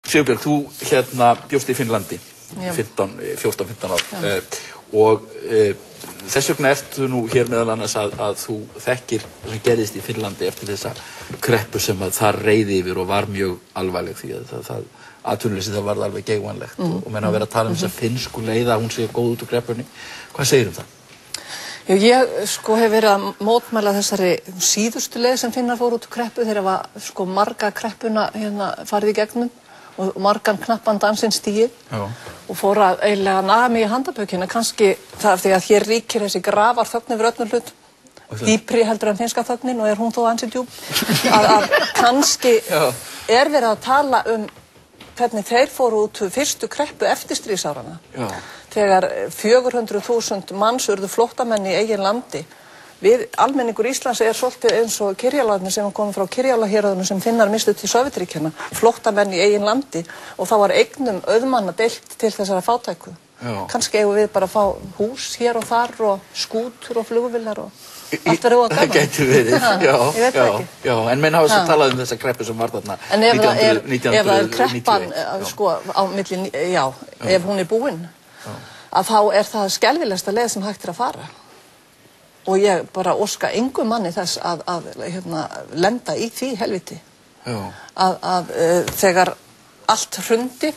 Sigurbjörg, þú bjóst í Finnlandi 14-15 ár og þess vegna ertu nú hér meðal annars að þú þekkir það sem gerðist í Finnlandi eftir þessa kreppu sem að það reiði yfir og var mjög alvarleg því að það atvinnuleysið það varð alveg geigvænlegt og menn að vera að tala þessa finnsku leið að hún sé góð út úr kreppunni. Hvað segir það? Ég hef verið að mótmæla þessari síðustu leið sem Finnar fóru út úr kreppu þegar var marga kreppuna farið í gegnum og margan knappan dansinn stigið og fór að eiginlega naga mig í handabökina, kannski það því að hér ríkir þessi grafarþögn yfir öllum hlut, dýpri heldur en finnska þögnin og hún þó ansi djúp, að kannski er verið að tala hvernig þeir fóru út úr fyrstu kreppu eftir stríðsárana, þegar 400.000 manns urðu flóttamenn í eigin landi. Almenningur Íslands svolítið eins og Kirjálarnir sem komið frá Kirjálahéraðinu sem Finnar mistu til Sovétríkjanna, flóttamenn í eigin landi og þá var eignum auðmanna deilt til þessara fátæku. Kannski eigum við bara að fá hús hér og þar og skútur og flugvélar og allt verið gaman. Það gæti verið, ég veit það ekki. Já, en menn hafa svo talað þessa kreppu sem var þarna 1990. En ef það kreppan, á milli, ef hún búin, að þá það skelfilegsta leið sem hægt að fara. Og ég bara óska engum manni þess að lenda í því helviti. Að þegar allt hrundi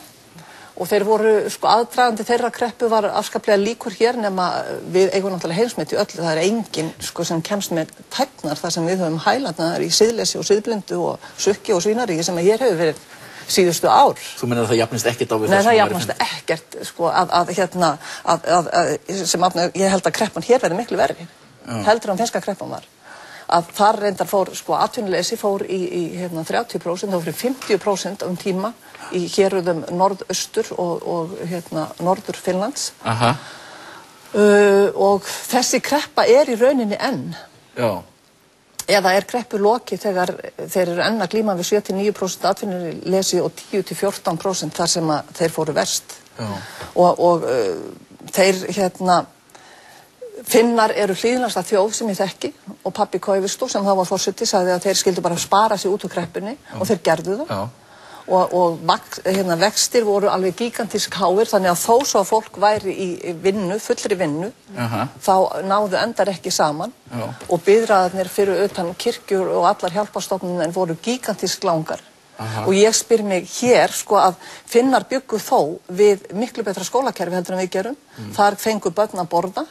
og þeir voru, aðdragandi þeirra kreppu var afskaplega líkur hér nema við eigum náttúrulega heimsmet í öllu. Það enginn sem kemst með tæknar þar sem við höfum hælandnar í siðleysi og siðblindu og sukki og svínaríki sem hér hefur verið síðustu ár. Þú meina að það jafnist ekkert á við Nei, það jafnist ekkert, ég held að kreppan hér verði miklu verri. Heldur en finnska kreppan var. Að þar reyndar fór, atvinnuleysi fór í 30%, þá fyrir 50% tíma í héruðum norðaustur og norður Finnlands. Og þessi kreppa í rauninni enn. Eða kreppu lokið þegar þeir eru enn að glíma við 7-9% atvinnuleysi og 10-14% þar sem þeir fóru verst. Og þeir Finnar eru hlýðnasta þjóð sem ég þekki og pabbi Koivisto sem þá var forseti sagði að þeir skildu bara spara sig út úr kreppunni og þeir gerðu það. Og vextir voru alveg gigantísk háir þannig að þó svo að fólk væri í vinnu, fullri vinnu, þá náðu endar ekki saman og biðraðarnir fyrir utan kirkjur og allar hjálparstofnanir voru gigantísk langar. Og ég spyr mig hér að Finnar bjuggu þó við miklu betra skólakerfi heldur en við gerum. Þar fengu börn að borða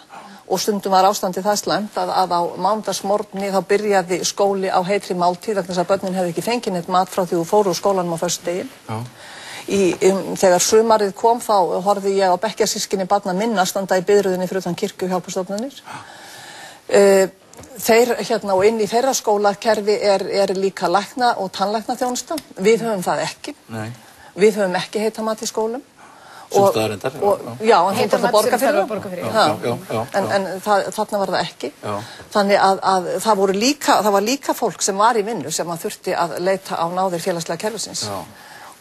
og stundum var ástandið það slæmt að á mánudagsmorgni þá byrjaði skóli á heitri máltíð vegna þess að börnin hefði ekki fengið neitt mat frá því þú fóru úr skólanum á föstudegi. Þegar sumarið kom þá horfði ég á bekkjarsystkini barna minna standa í biðröðinni fyrir utan kirkju hjálparstofnanir. Þeir og inn í þeirra skólakerfi líka lækna og tannlæknaþjónusta. Við höfum það ekki. Við höfum ekki heita mat í skólum. Já, en heitir það borga fyrir en þarna var það ekki þannig að það var líka fólk sem var í vinnu sem þurfti að leita á náðir félagslega kerfisins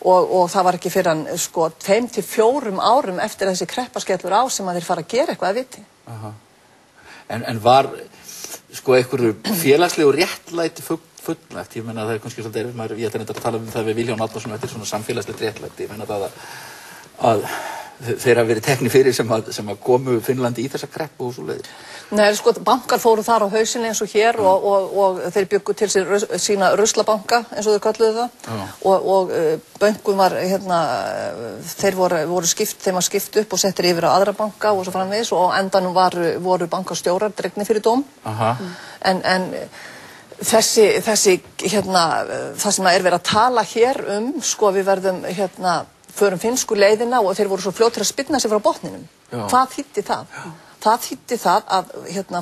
og það var ekki fyrir en 2-4 árum eftir þessi kreppa skellur á sem þeir fara að gera eitthvað að viti. En var einhverju félagslegu réttlæti fullnægt? Ég meina það kannski svolítið ég ætla að tala það við Vilhjálm Árnason eftir svona samfélagslegt réttlæti. Ég meina það að þeir hafa verið teknir fyrir sem að komu Finnlandi í þessa kreppu og svo leiðir. Nei, bankar fóru þar á hausinn eins og hér og þeir bjuggu til sína ruslabanka eins og þau kölluðu það og bönkum var þeim var skipt upp og settir yfir á aðra banka og svo framvegis og á endanum voru bankastjórar dregnir fyrir dóm. En þessi það sem verið að tala hér við verðum förum finnsku leiðina og þeir voru svo fljótir að spyrna sig frá botninum. Hvað þýddi það? Það þýddi það að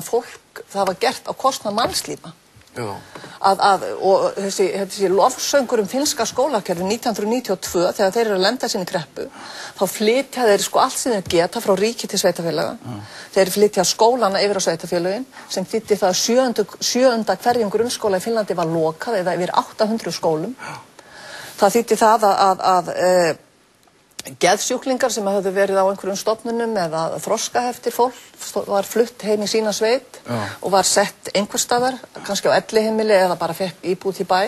fólk, það var gert á kostnað mannslífa. Og þessi lofsöngur finnska skólakerfi 1992, þegar þeir eru að lenda sinni kreppu, þá flytja þeir allt sem þeir geta frá ríki til sveitafélaga. Þeir flytja skólana yfir á sveitafélögin, sem þýddi það að 7. hverjum grunnskóla í Finnlandi var lokað eða yfir 800 skólum. Það þýddi það að geðsjúklingar sem höfðu verið á einhverjum stofnunum eða þroskaheftir fólk var flutt heim í sína sveit og var sett einhvers staðar, kannski á elliheimili eða bara fekk íbúð í bæ.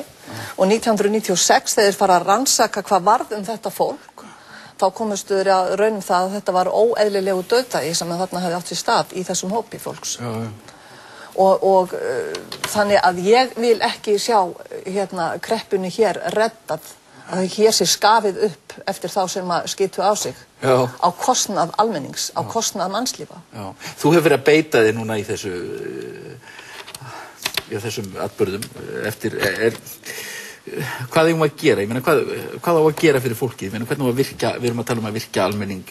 Og 1996 þegar þeir fara að rannsaka hvað varð þetta fólk, þá komust þeir að raunum það að þetta var óeðlilegu dauðdagi sem þarna hefði átt sér stað í þessum hópi fólks. Og þannig að ég vil ekki sjá kreppunni hér reddað, að hér sé skafið upp eftir þá sem að skitu á sig á kostnað almennings, á kostnað mannslífa. Þú hefur verið að beita þig núna í þessum atburðum eftir, hvað eigum að gera? Ég meina, hvað á að gera fyrir fólkið? Ég meina, hvernig á að virka, við erum að tala um að virka almenning,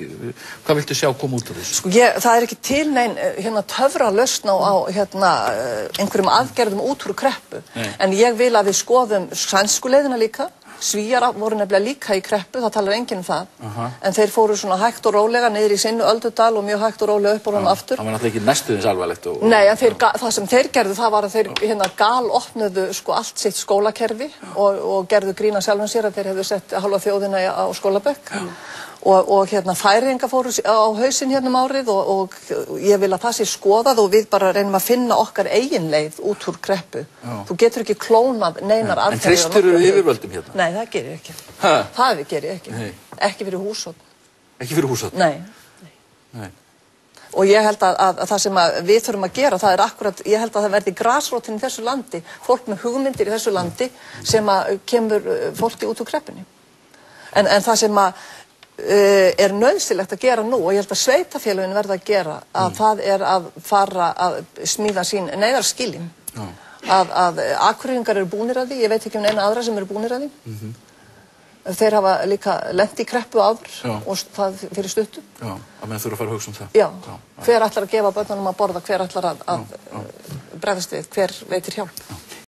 hvað viltu sjá koma út af þessu? Sko, það er ekki til nein töfra lausn á einhverjum aðgerðum út úr kreppu, en ég vil að við skoðum sænsku leiðina líka. Svíjar voru nefnilega líka í kreppu, það talar enginn um það, en þeir fóru svona hægt og rólega niður í sinnu öldudal og mjög hægt og rólega upp og hann aftur. Það var náttúrulega ekki næstu eins alvarlegt. Nei, en það sem þeir gerðu, það var að þeir galopnuðu allt sitt skólakerfi og gerðu grína sjálfum sér að þeir hefðu sett halva þjóðina á skólabekk. Og Færeyingar fóru á hausinn árið og ég vil að það sé skoðað og við bara reynum að finna okkar eigin leið út úr kreppu. Þú getur ekki klónað neinar aðferðir. En treystirðu yfirvöldum hérna? Nei, það ger ég ekki. Það ger ég ekki. Ekki fyrir húsótt. Ekki fyrir húsótt? Nei. Og ég held að það sem við þurfum að gera, það er akkurat, ég held að það verði grasrótin í þessu landi, fólk með hugmyndir í þessu landi sem kemur fólki út úr kreppunni. En það sem er nauðsynlegt að gera nú og ég held að sveitafélögin verða að gera að það er að fara að smíða sín neyðarskilin að Akureyringar eru búnir að því, ég veit ekki um neina aðra sem eru búnir að því. Þeir hafa líka lent í kreppu áður og það fyrir stuttu. Já, að menn þurfa að fara að hugsa um það. Já, hver ætlar að gefa börnunum að borða, hver ætlar að bregðast við, hver veitir hjálp.